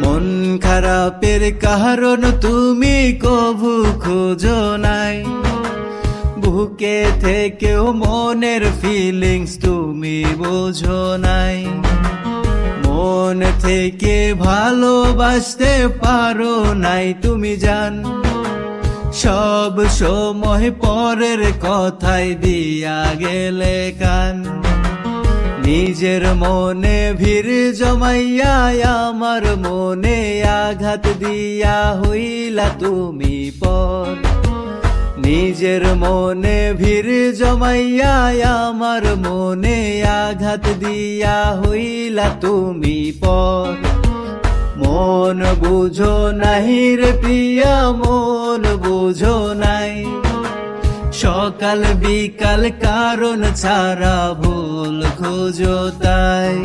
মন খারাপের কারণ তুমি কভু খোঁজো নাই, বুকে থেকেও মনের ফিলিংস তুমি বোঝো নাই। মন থেকে ভালোবাসতে পারো নাই তুমি জান, সব সময় পরের কথায় দিয়া গেলে কান। নিজের মনে ভিড় জমাইয়া আমার মনে আঘাত দিয়া হইলা তুমি পর। নিজের মনে ভিড় জমাইয়া আমার মনে আঘাত দিয়া হইলা তুমি পর। মন বুঝো নাই রে প্রিয়া, মন বুঝো নাই। সকাল বিকাল কারণ ছাড়া ভুল খোঁজো তাই।